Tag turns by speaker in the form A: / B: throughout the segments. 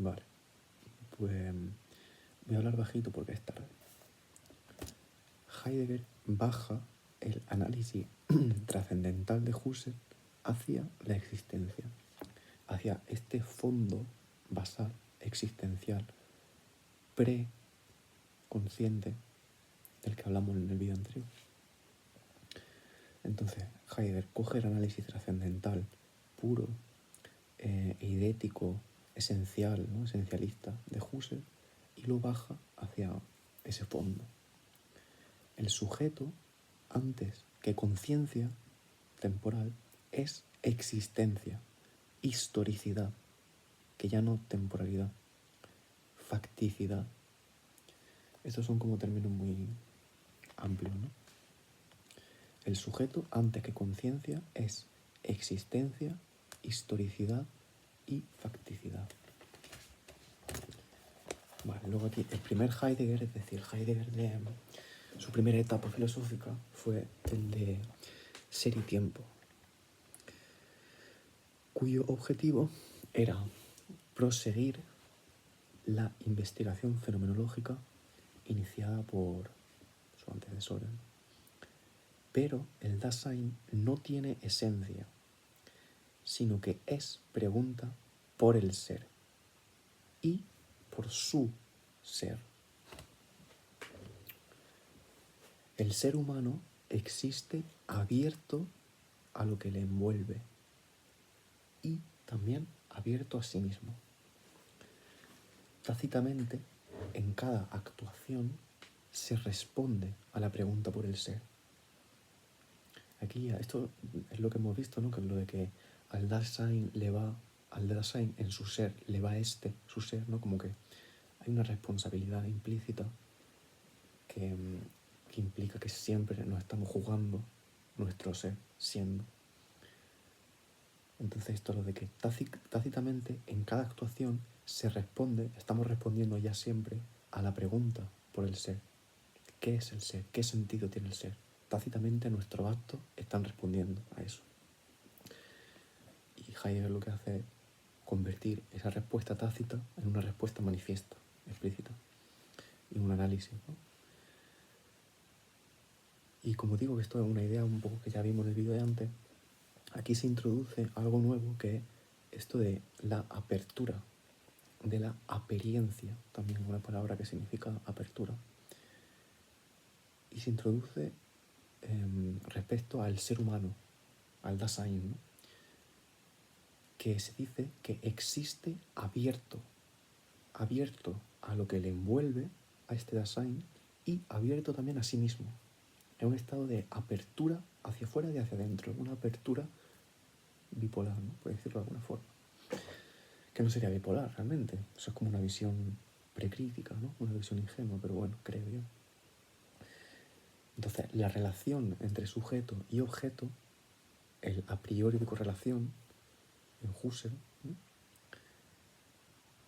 A: Vale, pues voy a hablar bajito porque es tarde. Heidegger baja el análisis trascendental de Husserl hacia la existencia, hacia este fondo basal, existencial, pre-consciente del que hablamos en el vídeo anterior. Entonces, Heidegger coge el análisis trascendental puro, eidético, esencial, ¿no? Esencialista de Husserl y lo baja hacia ese fondo. El sujeto, antes que conciencia temporal, es existencia, historicidad, que ya no temporalidad, facticidad. Estos son como términos muy amplios, ¿no? El sujeto, antes que conciencia, es existencia, historicidad y facticidad. Vale, luego aquí el primer Heidegger, es decir, Heidegger de su primera etapa filosófica fue el de Ser y Tiempo, cuyo objetivo era proseguir la investigación fenomenológica iniciada por su antecesor. Pero el Dasein no tiene esencia, sino que es pregunta por el ser y por su ser. El ser humano existe abierto a lo que le envuelve y también abierto a sí mismo. Tácitamente, en cada actuación se responde a la pregunta por el ser. Aquí esto es lo que hemos visto, ¿no? Que es lo de que al Dasein en su ser le va su ser, ¿no? Como que hay una responsabilidad implícita que implica que siempre nos estamos jugando nuestro ser siendo. Entonces esto es lo de que tácitamente en cada actuación estamos respondiendo ya siempre a la pregunta por el ser. ¿Qué es el ser? ¿Qué sentido tiene el ser? Tácitamente nuestros actos están respondiendo a eso. Y Heidegger lo que hace es convertir esa respuesta tácita en una respuesta manifiesta, explícita, y un análisis, ¿no? Y como digo que esto es una idea un poco que ya vimos en el vídeo de antes, aquí se introduce algo nuevo que es esto de la apertura, de la aperiencia, también una palabra que significa apertura. Y se introduce respecto al ser humano, al Dasein, ¿no? Que se dice que existe abierto a lo que le envuelve a este Dasein y abierto también a sí mismo. Es un estado de apertura hacia afuera y hacia adentro, una apertura bipolar, ¿no? Por decirlo de alguna forma. Que no sería bipolar realmente, eso es como una visión precrítica, ¿no? Una visión ingenua, pero bueno, creo yo. Entonces, la relación entre sujeto y objeto, el a priori de correlación, en Husserl, ¿no?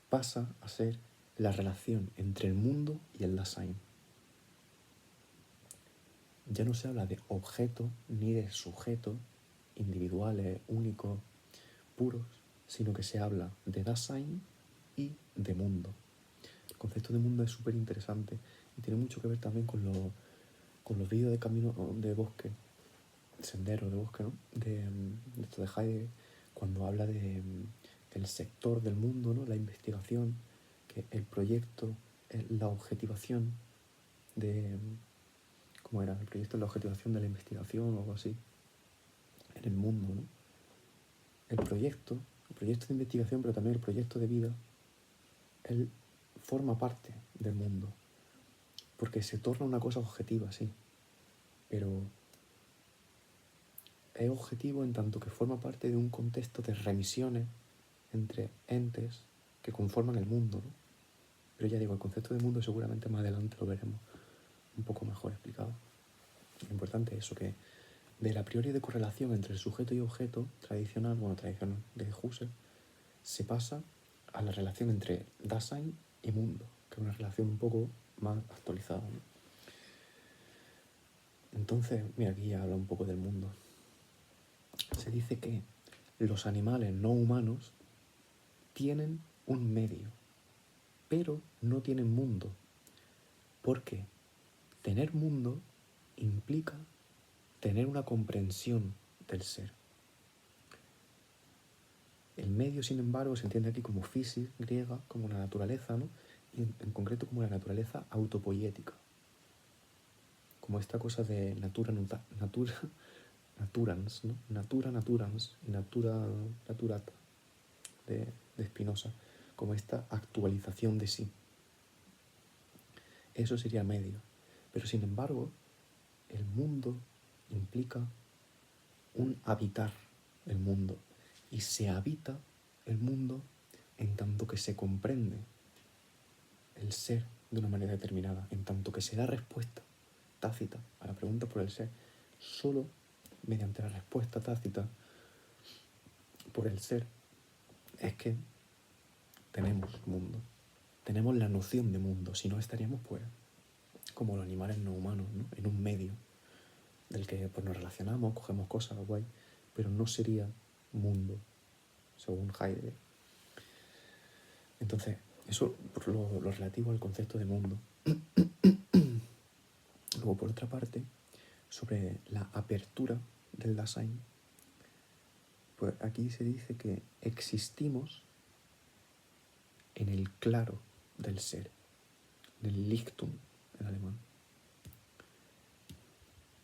A: Pasa a ser la relación entre el mundo y el Dasein. Ya no se habla de objeto ni de sujeto individuales, únicos, puros, sino que se habla de Dasein y de mundo. El concepto de mundo es súper interesante y tiene mucho que ver también con los vídeos de camino de bosque, sendero de bosque, ¿no? De esto de Heidegger, cuando habla del sector del mundo, ¿no? La investigación, que el proyecto, la objetivación de... ¿Cómo era? El proyecto es la objetivación de la investigación o algo así, en el mundo, ¿no? El proyecto de investigación, pero también el proyecto de vida, él forma parte del mundo, porque se torna una cosa objetiva, sí, pero es objetivo en tanto que forma parte de un contexto de remisiones entre entes que conforman el mundo, ¿no? Pero ya digo, el concepto de mundo seguramente más adelante lo veremos un poco mejor explicado. Lo importante es eso, que de la a priori de correlación entre el sujeto y objeto tradicional de Husserl, se pasa a la relación entre Dasein y mundo, que es una relación un poco más actualizada, ¿no? Entonces, mira, aquí ya habla un poco del mundo. Se dice que los animales no humanos tienen un medio pero no tienen mundo, porque tener mundo implica tener una comprensión del ser. El medio, sin embargo, se entiende aquí como physis griega, como la naturaleza, ¿no? Y en concreto como la naturaleza autopoiética, como esta cosa de naturans, ¿no? Natura naturans y natura naturata de Spinoza, como esta actualización de sí. Eso sería medio. Pero sin embargo, el mundo implica un habitar el mundo. Y se habita el mundo en tanto que se comprende el ser de una manera determinada, en tanto que se da respuesta tácita a la pregunta por el ser, solo mediante la respuesta tácita por el ser es que tenemos mundo, tenemos la noción de mundo, si no estaríamos pues como los animales no humanos, ¿no? En un medio del que pues, nos relacionamos, cogemos cosas, guay, pero no sería mundo, según Heidegger. Entonces, eso por lo relativo al concepto de mundo. Luego, por otra parte, sobre la apertura del Dasein, pues aquí se dice que existimos en el claro del ser, en el Lichtum en alemán.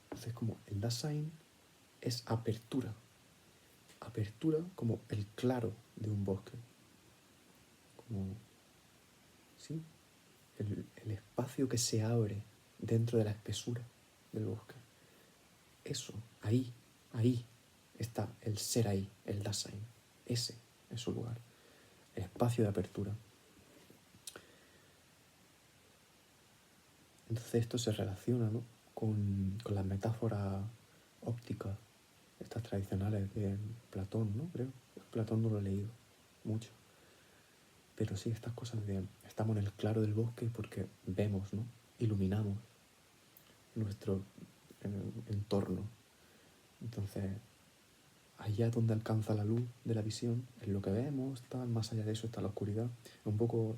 A: Entonces, como el Dasein es apertura, apertura como el claro de un bosque, como, ¿sí? El espacio que se abre dentro de la espesura del bosque. Eso, ahí está el ser ahí, el Dasein. Ese es su lugar, el espacio de apertura. Entonces esto se relaciona, ¿no? con las metáforas ópticas, estas tradicionales de Platón, ¿no? Creo. Platón no lo he leído mucho. Pero sí, estas cosas de estamos en el claro del bosque porque vemos, ¿no? Iluminamos nuestro entorno. Entonces, allá donde alcanza la luz de la visión, es lo que vemos, tal, más allá de eso está la oscuridad. Un poco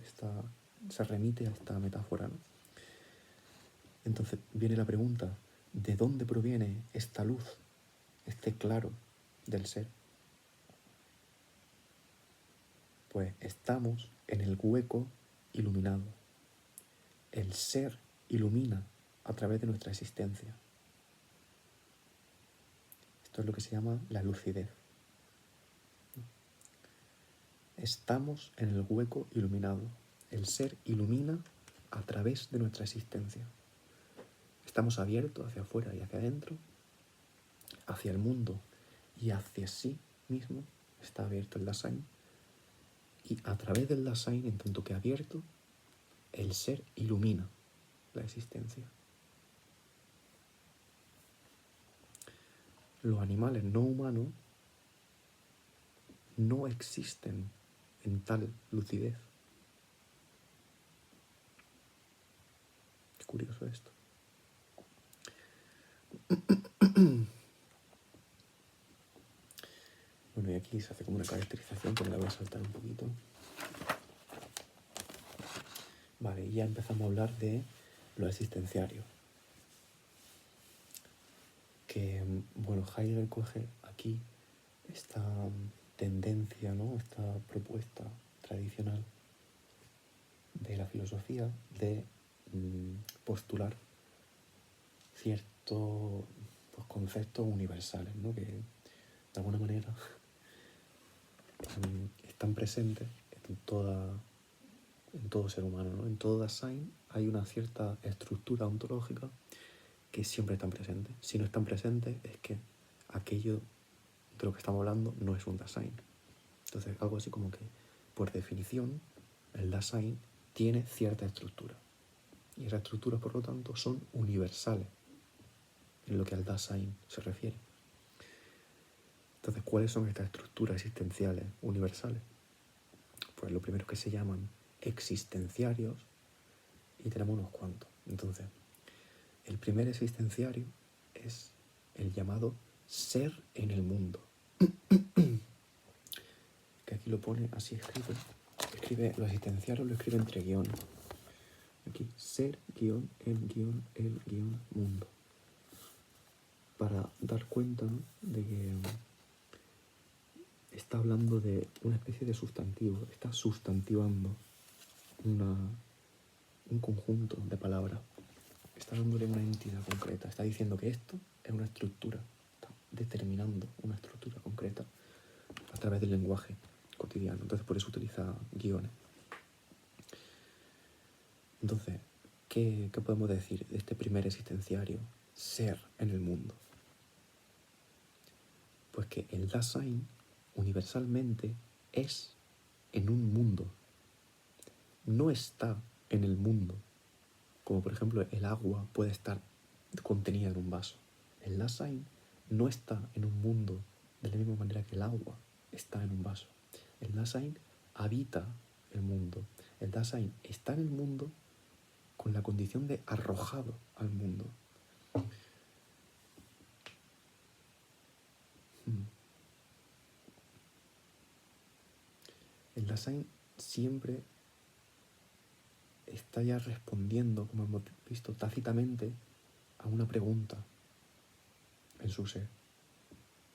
A: se remite a esta metáfora, ¿no? Entonces viene la pregunta, ¿de dónde proviene esta luz, este claro del ser? Pues estamos en el hueco iluminado. El ser ilumina a través de nuestra existencia. Esto es lo que se llama la lucidez. Estamos en el hueco iluminado. El ser ilumina a través de nuestra existencia. Estamos abiertos hacia afuera y hacia adentro, hacia el mundo y hacia sí mismo está abierto el Dasein. Y a través del Dasein, en tanto que abierto, el ser ilumina la existencia. Los animales no humanos no existen en tal lucidez. Qué curioso esto. Bueno, y aquí se hace como una caracterización que me la voy a saltar un poquito. Vale, y ya empezamos a hablar de lo existenciario. Que, bueno, Heidegger coge aquí esta tendencia, ¿no? Esta propuesta tradicional de la filosofía de postular ciertos pues, conceptos universales, ¿no? Que de alguna manera están presentes en todo ser humano, ¿no? En todo Dasein hay una cierta estructura ontológica que siempre están presentes. Si no están presentes es que aquello de lo que estamos hablando no es un Dasein. Entonces, algo así como que, por definición, el Dasein tiene cierta estructura. Y esas estructuras, por lo tanto, son universales en lo que al Dasein se refiere. Entonces, ¿cuáles son estas estructuras existenciales universales? Pues lo primero que se llaman existenciarios, y tenemos unos cuantos. Entonces, el primer existenciario es el llamado ser en el mundo, que aquí lo pone así escrito, Los existenciarios lo escriben entre guiones. Aquí, ser, guión, el, guión, mundo. Para dar cuenta, ¿no?, de que está hablando de una especie de sustantivo, está sustantivando un conjunto de palabras. Está dándole una entidad concreta, está diciendo que esto es una estructura, está determinando una estructura concreta a través del lenguaje cotidiano. Entonces, por eso utiliza guiones. Entonces, ¿qué podemos decir de este primer existenciario, ser en el mundo? Pues que el Dasein universalmente es en un mundo, no está en el mundo, como por ejemplo el agua puede estar contenida en un vaso. El Dasein no está en un mundo de la misma manera que el agua está en un vaso. El Dasein habita el mundo. El Dasein está en el mundo con la condición de arrojado al mundo. El Dasein siempre está ya respondiendo, como hemos visto, tácitamente a una pregunta en su ser.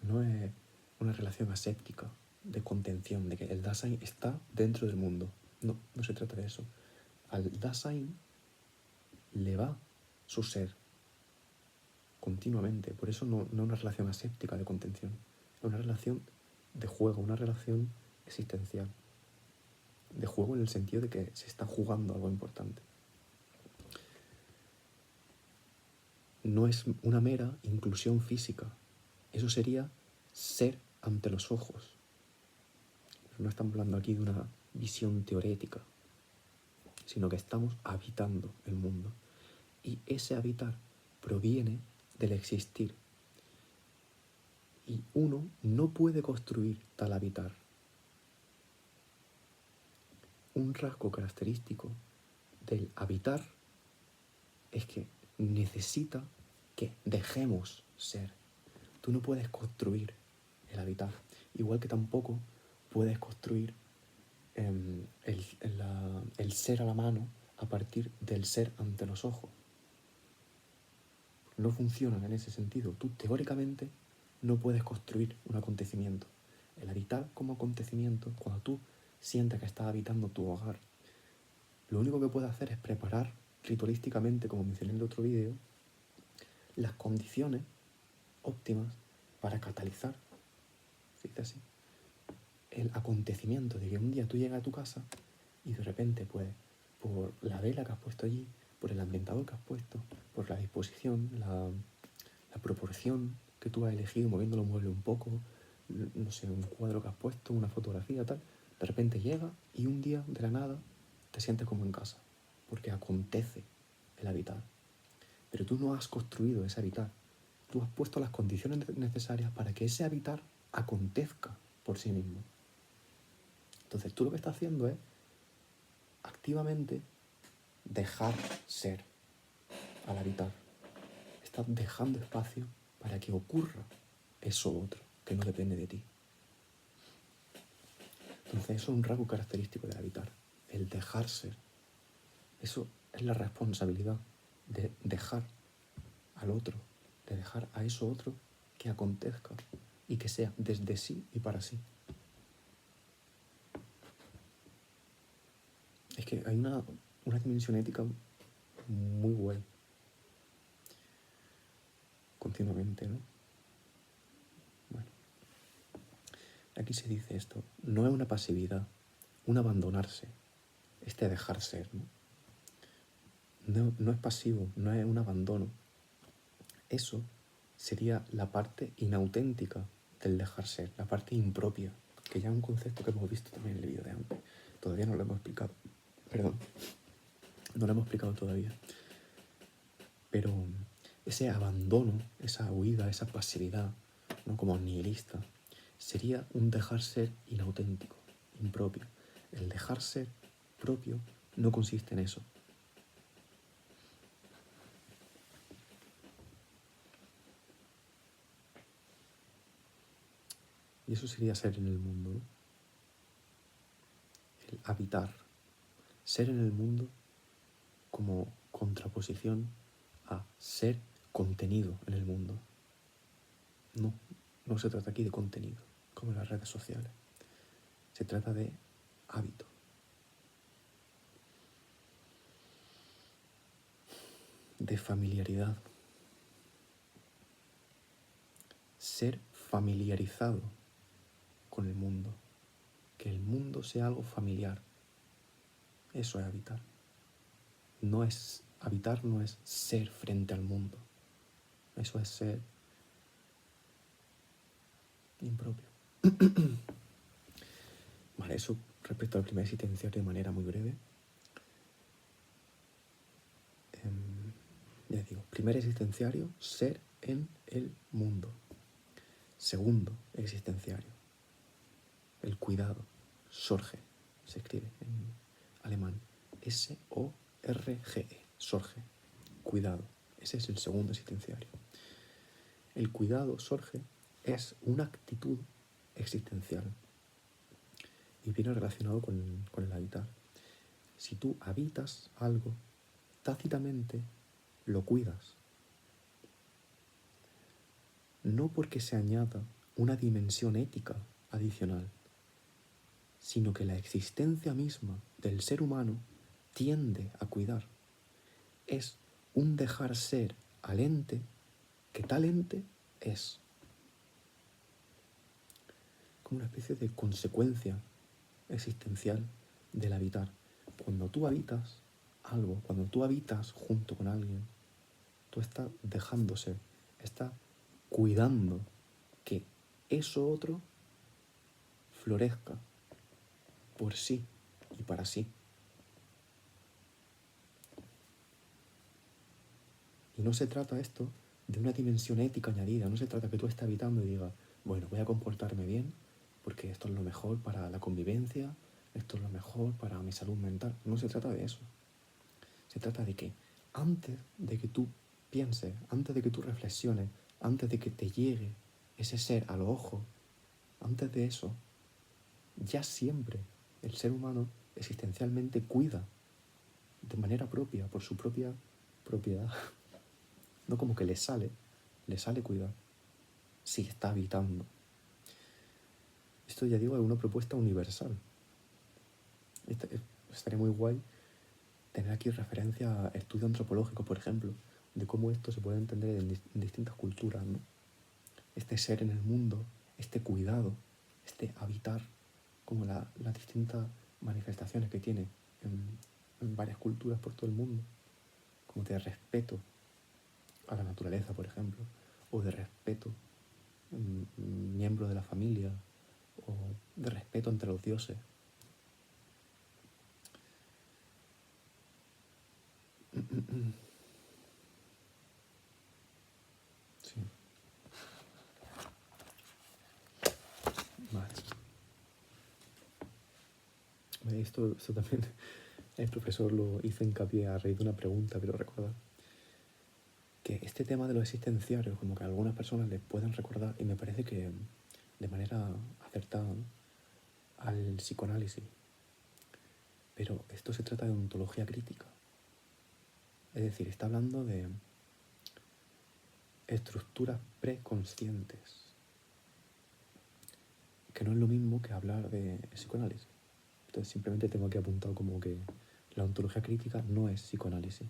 A: No es una relación aséptica de contención, de que el Dasein está dentro del mundo. No, no se trata de eso. Al Dasein le va su ser continuamente. Por eso no es una relación aséptica de contención. Es una relación de juego, una relación existencial. De juego en el sentido de que se está jugando algo importante. No es una mera inclusión física. Eso sería ser ante los ojos. No estamos hablando aquí de una visión teorética, sino que estamos habitando el mundo. Y ese habitar proviene del existir. Y uno no puede construir tal habitar. Un rasgo característico del habitar es que necesita que dejemos ser. Tú no puedes construir el habitar, igual que tampoco puedes construir el ser a la mano a partir del ser ante los ojos. No funcionan en ese sentido. Tú teóricamente no puedes construir un acontecimiento. El habitar como acontecimiento, cuando tú sientes que estás habitando tu hogar, lo único que puedes hacer es preparar ritualísticamente, como mencioné en el otro vídeo, las condiciones óptimas para catalizar, se dice así, el acontecimiento de que un día tú llegas a tu casa y de repente, pues, por la vela que has puesto allí, por el ambientador que has puesto, por la disposición, la proporción que tú has elegido, moviendo los muebles un poco, no sé, un cuadro que has puesto, una fotografía, tal, de repente llega y un día, de la nada, te sientes como en casa, porque acontece el habitar. Pero tú no has construido ese habitar. Tú has puesto las condiciones necesarias para que ese habitar acontezca por sí mismo. Entonces tú lo que estás haciendo es activamente dejar ser al habitar. Estás dejando espacio para que ocurra eso otro, que no depende de ti. Entonces eso es un rasgo característico del habitar, el dejar ser. Eso es la responsabilidad de dejar al otro, de dejar a eso otro que acontezca y que sea desde sí y para sí. Es que hay una dimensión ética muy buena. Continuamente, ¿no? Bueno. Aquí se dice esto. No es una pasividad, un abandonarse, este dejar ser, ¿no? No es pasivo, no es un abandono. Eso sería la parte inauténtica del dejar ser, la parte impropia, que ya es un concepto que hemos visto también en el vídeo de antes. Todavía no lo hemos explicado. Perdón, no lo hemos explicado todavía. Pero ese abandono, esa huida, esa pasividad, ¿no?, como nihilista, sería un dejar ser inauténtico, impropio. El dejar ser propio no consiste en eso. Y eso sería ser en el mundo, ¿no? el habitar, ser en el mundo como contraposición a ser contenido en el mundo. No se trata aquí de contenido, como en las redes sociales. Se trata de hábito. De familiaridad. Ser familiarizado con el mundo. Que el mundo sea algo familiar. Eso es habitar. Habitar no es ser frente al mundo. Eso es ser impropio. Vale, eso respecto al primer existenciario de manera muy breve. Ya digo, primer existenciario, ser en el mundo. Segundo existenciario, el cuidado, Sorge, se escribe en alemán, S-O-R-G-E, Sorge, cuidado. Ese es el segundo existenciario. El cuidado, Sorge, es una actitud existencial y viene relacionado con el habitar. Si tú habitas algo, tácitamente lo cuidas. No porque se añada una dimensión ética adicional, sino que la existencia misma del ser humano tiende a cuidar. Es un dejar ser al ente que tal ente es. Como una especie de consecuencia existencial del habitar. Cuando tú habitas algo, cuando tú habitas junto con alguien, tú estás dejando ser, estás cuidando que eso otro florezca por sí y para sí. Y no se trata esto de una dimensión ética añadida, no se trata que tú estés habitando y digas, bueno, voy a comportarme bien porque esto es lo mejor para la convivencia, esto es lo mejor para mi salud mental. No se trata de eso. Se trata de que antes de que tú pienses, antes de que tú reflexiones, antes de que te llegue ese ser a los ojos, antes de eso, ya siempre el ser humano existencialmente cuida de manera propia, por su propia propiedad. No como que le sale cuidar, si está habitando. Esto ya digo es una propuesta universal. Estaría muy guay tener aquí referencia a estudios antropológicos, por ejemplo, de cómo esto se puede entender en distintas culturas, ¿no? Este ser en el mundo, este cuidado, este habitar, como las distintas manifestaciones que tiene en varias culturas por todo el mundo, como de respeto a la naturaleza, por ejemplo, o de respeto miembro de la familia, o de respeto entre los dioses. Sí. Vale. Esto también el profesor lo hizo hincapié a raíz de una pregunta, quiero recordar. Que este tema de los existenciarios, como que a algunas personas les pueden recordar, y me parece que de manera acertada, ¿no?, al psicoanálisis. Pero esto se trata de ontología crítica. Es decir, está hablando de estructuras preconscientes, que no es lo mismo que hablar de psicoanálisis. Entonces simplemente tengo aquí apuntado como que la ontología crítica no es psicoanálisis.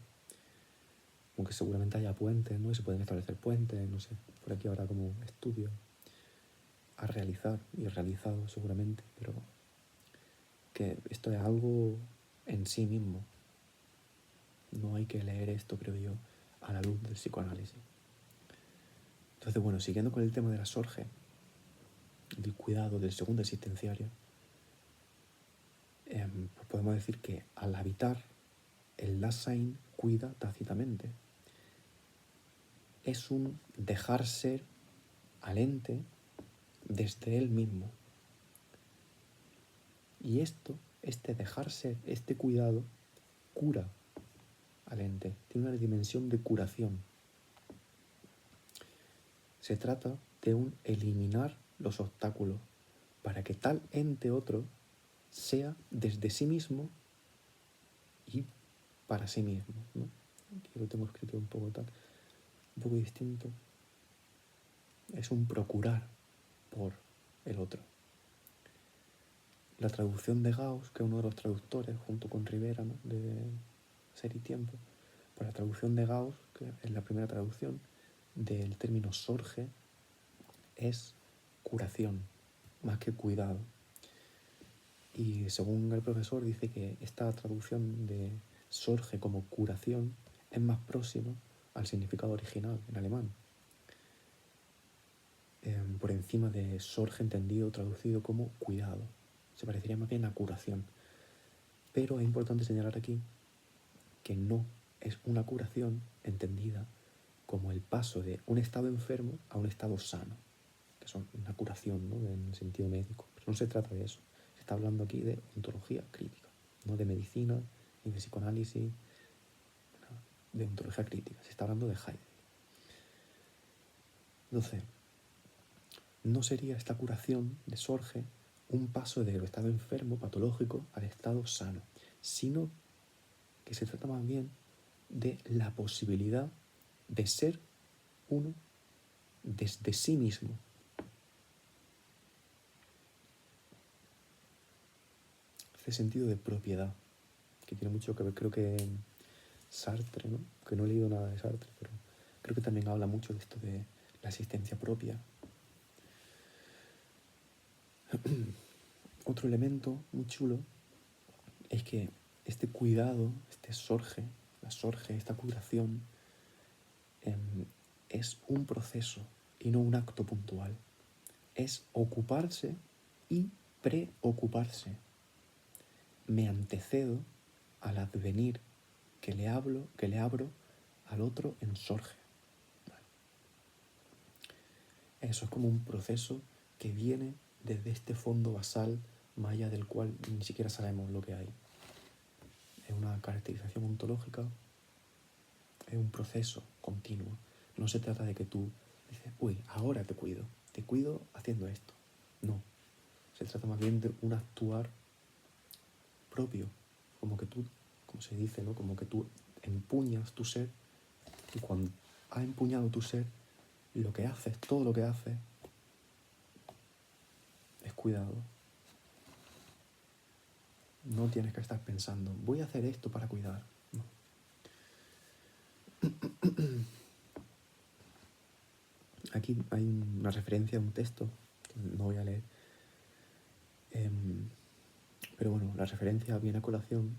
A: Aunque seguramente haya puentes, ¿no? Y se pueden establecer puentes, no sé. Por aquí habrá como estudios a realizar y realizados seguramente, pero que esto es algo en sí mismo. No hay que leer esto, creo yo, a la luz del psicoanálisis. Entonces, bueno, siguiendo con el tema de la Sorge, del cuidado, del segundo existenciario, pues podemos decir que al habitar, el Dasein cuida tácitamente. Es un dejar ser al ente desde él mismo. Y este dejar ser, este cuidado, cura al ente. Tiene una dimensión de curación. Se trata de un eliminar los obstáculos para que tal ente otro sea desde sí mismo y para sí mismo, ¿no? Aquí lo tengo escrito un poco tal, un poco distinto. Es un procurar por el otro. La traducción de Gauss, que es uno de los traductores, junto con Rivera, ¿no?, de Ser y Tiempo, pues la traducción de Gauss, que es la primera traducción del término sorge, es curación, más que cuidado. Y según el profesor dice que esta traducción de sorge como curación es más próxima al significado original en alemán, por encima de sorge entendido, traducido como cuidado. Se parecería más bien a curación. Pero es importante señalar aquí que no es una curación entendida como el paso de un estado enfermo a un estado sano, que son una curación, ¿no?, en sentido médico. Pero no se trata de eso. Se está hablando aquí de ontología crítica, no de medicina, ni de psicoanálisis, no, de ontología crítica. Se está hablando de Heidegger. Entonces, no sería esta curación de Sorge un paso del estado enfermo, patológico, al estado sano, sino que se trata más bien de la posibilidad de ser uno desde sí mismo. Ese sentido de propiedad, que tiene mucho que ver, creo que Sartre, ¿no?, que no he leído nada de Sartre, pero creo que también habla mucho de esto de la existencia propia. Otro elemento muy chulo es que este cuidado, este sorge, la sorge, esta curación, es un proceso y no un acto puntual. Es ocuparse y preocuparse. Me antecedo al advenir que le abro al otro en sorge. Eso es como un proceso que viene desde este fondo basal, más allá del cual ni siquiera sabemos lo que hay. Es una caracterización ontológica, es un proceso continuo. No se trata de que tú dices, uy, ahora te cuido haciendo esto. No, se trata más bien de un actuar propio, como que tú, como se dice, ¿no?, como que tú empuñas tu ser, y cuando has empuñado tu ser, lo que haces, todo lo que haces, es cuidado. No tienes que estar pensando, voy a hacer esto para cuidar. No. Aquí hay una referencia a un texto que no voy a leer, pero bueno, la referencia viene a colación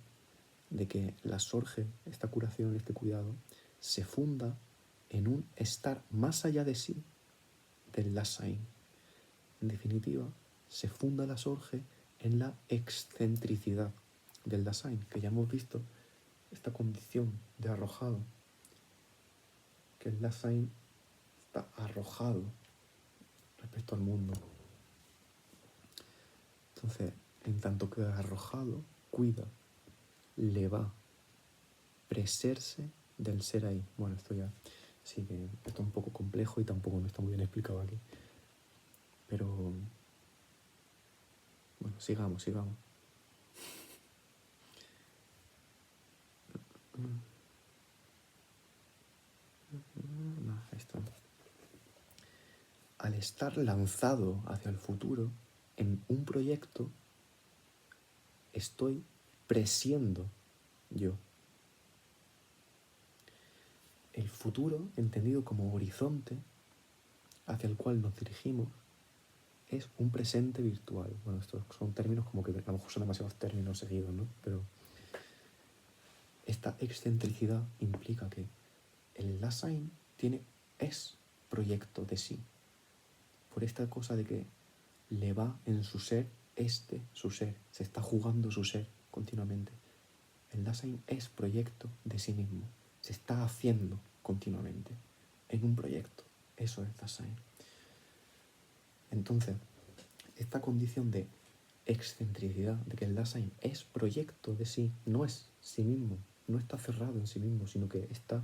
A: de que la sorge, esta curación, este cuidado, se funda en un estar más allá de sí del Dasein. En definitiva, se funda la sorge en la excentricidad del Dasein, que ya hemos visto esta condición de arrojado, que el Dasein está arrojado respecto al mundo. Entonces, en tanto que arrojado, cuida, le va preserse del ser ahí. Bueno, esto ya sí que esto es un poco complejo y tampoco no está muy bien explicado aquí. Pero, bueno, sigamos. No, esto. Al estar lanzado hacia el futuro en un proyecto, estoy presiendo yo. El futuro, entendido como horizonte hacia el cual nos dirigimos, es un presente virtual. Bueno, estos son términos como que a lo mejor son demasiados términos seguidos, ¿no? Pero esta excentricidad implica que el Dasein es proyecto de sí. Por esta cosa de que le va en su ser, su ser, se está jugando su ser continuamente. El Dasein es proyecto de sí mismo, se está haciendo continuamente en un proyecto. Eso es Dasein. Entonces, esta condición de excentricidad, de que el Dasein es proyecto de sí, no es sí mismo, no está cerrado en sí mismo, sino que está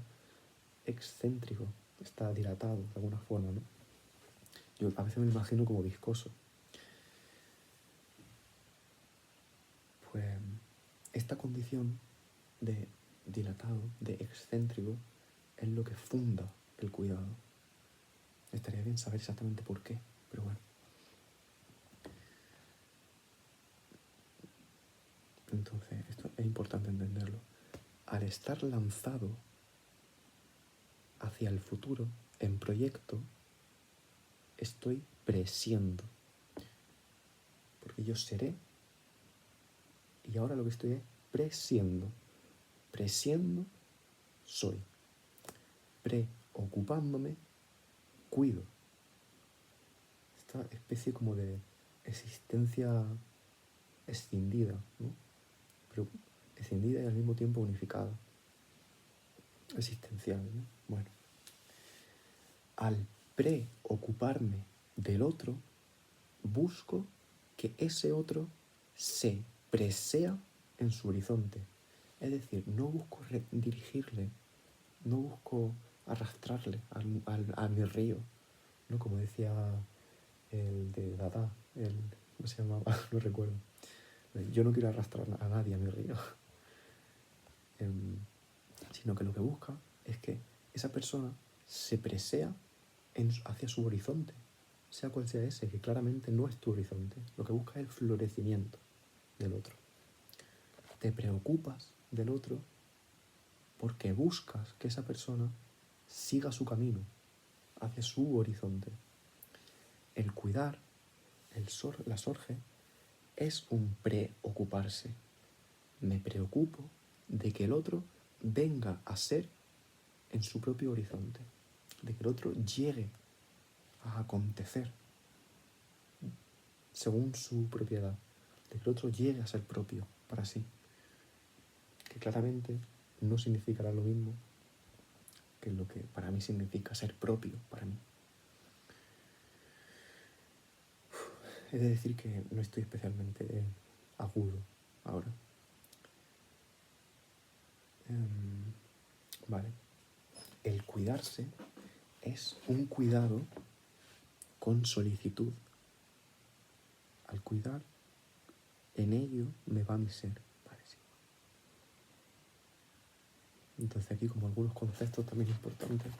A: excéntrico, está dilatado de alguna forma, ¿no? Yo a veces me imagino como viscoso. Pues esta condición de dilatado, de excéntrico, es lo que funda el cuidado. Estaría bien saber exactamente por qué, pero bueno. Entonces, esto es importante entenderlo. Al estar lanzado hacia el futuro, en proyecto, estoy presiendo. Porque yo seré, y ahora lo que estoy es presiendo. Presiendo, soy. Preocupándome, cuido. Esta especie como de existencia escindida, ¿no? Pero escindida y al mismo tiempo unificada. Existencial, ¿no? Bueno. Al preocuparme del otro, busco que ese otro se presea en su horizonte. Es decir, no busco dirigirle, no busco arrastrarle a mi río, ¿no? Como decía el de Dada, ¿cómo se llamaba? No recuerdo. Yo no quiero arrastrar a nadie a mi río, sino que lo que busca es que esa persona se presea hacia su horizonte, sea cual sea ese, que claramente no es tu horizonte. Lo que busca es el florecimiento del otro. Te preocupas del otro porque buscas que esa persona siga su camino hacia su horizonte. El cuidar, la sorge, es un preocuparse. Me preocupo de que el otro venga a ser en su propio horizonte, de que el otro llegue a acontecer según su propiedad, de que el otro llegue a ser propio para sí, que claramente no significará lo mismo que lo que para mí significa ser propio para mí. He de decir que no estoy especialmente agudo ahora. Vale. El cuidarse es un cuidado con solicitud. Al cuidar, en ello me va mi ser. Vale, sí. Entonces aquí como algunos conceptos también importantes.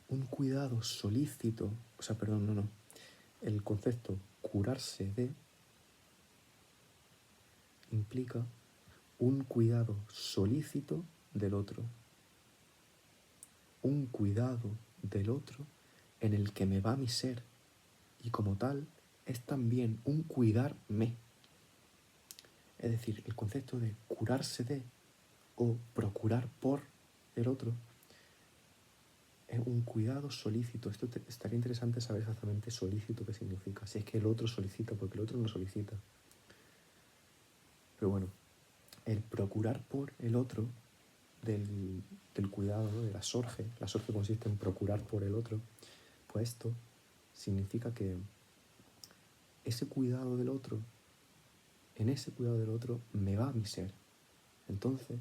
A: Un cuidado solícito, el concepto curarse de implica un cuidado solícito del otro. Un cuidado del otro en el que me va mi ser y como tal es también un cuidarme. Es decir, el concepto de curarse de o procurar por el otro es un cuidado solícito. Esto estaría interesante saber exactamente solícito qué significa. Si es que el otro solicita, porque el otro no solicita. Pero bueno, el procurar por el otro del cuidado, ¿no? De la sorge consiste en procurar por el otro, pues esto significa que ese cuidado del otro, en ese cuidado del otro me va mi ser. Entonces,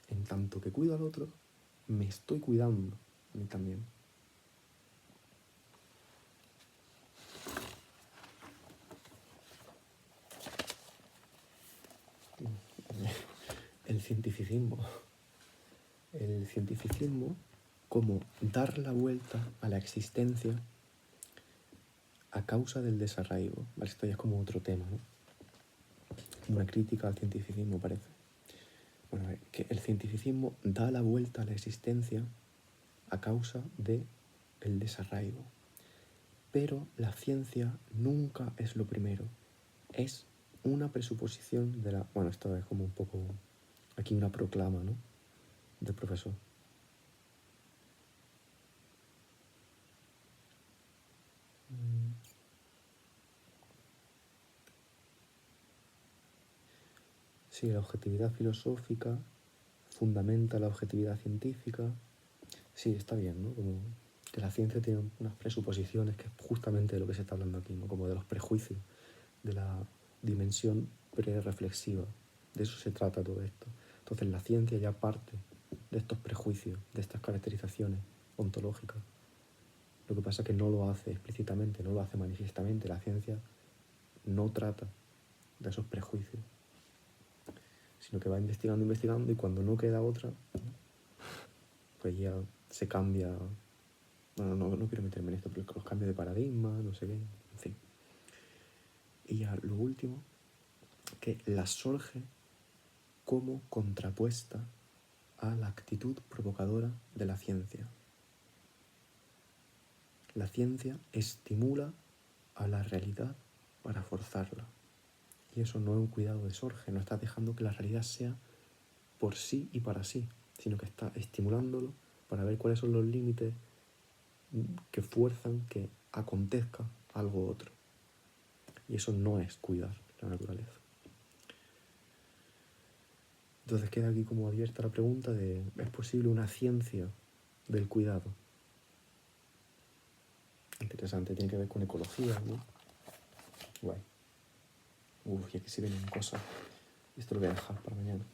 A: en tanto que cuido al otro, me estoy cuidando a mí también. El cientificismo. El cientificismo como dar la vuelta a la existencia a causa del desarraigo. Vale, esto ya es como otro tema, ¿no? Una crítica al cientificismo, parece. Bueno, que el cientificismo da la vuelta a la existencia a causa del desarraigo. Pero la ciencia nunca es lo primero. Es una presuposición de la... Bueno, esto es como un poco... Aquí una proclama, ¿no? Del profesor. Sí, la objetividad filosófica fundamenta la objetividad científica. Sí, está bien, ¿no? Como que la ciencia tiene unas presuposiciones que es justamente de lo que se está hablando aquí, ¿no? Como de los prejuicios, de la dimensión prereflexiva. De eso se trata todo esto. Entonces la ciencia ya parte de estos prejuicios, de estas caracterizaciones ontológicas. Lo que pasa es que no lo hace explícitamente, no lo hace manifiestamente. La ciencia no trata de esos prejuicios, sino que va investigando, investigando, y cuando no queda otra, pues ya se cambia. Bueno, no quiero meterme en esto, pero los cambios de paradigma, no sé qué, en fin. Y ya lo último, que la surge como contrapuesta a la actitud provocadora de la ciencia. La ciencia estimula a la realidad para forzarla. Y eso no es un cuidado de Sorge, no está dejando que la realidad sea por sí y para sí, sino que está estimulándolo para ver cuáles son los límites que fuerzan que acontezca algo otro. Y eso no es cuidar la naturaleza. Entonces queda aquí como abierta la pregunta de, ¿es posible una ciencia del cuidado? Interesante, tiene que ver con ecología, ¿no? Guay. Y aquí se vienen cosas. Esto lo voy a dejar para mañana.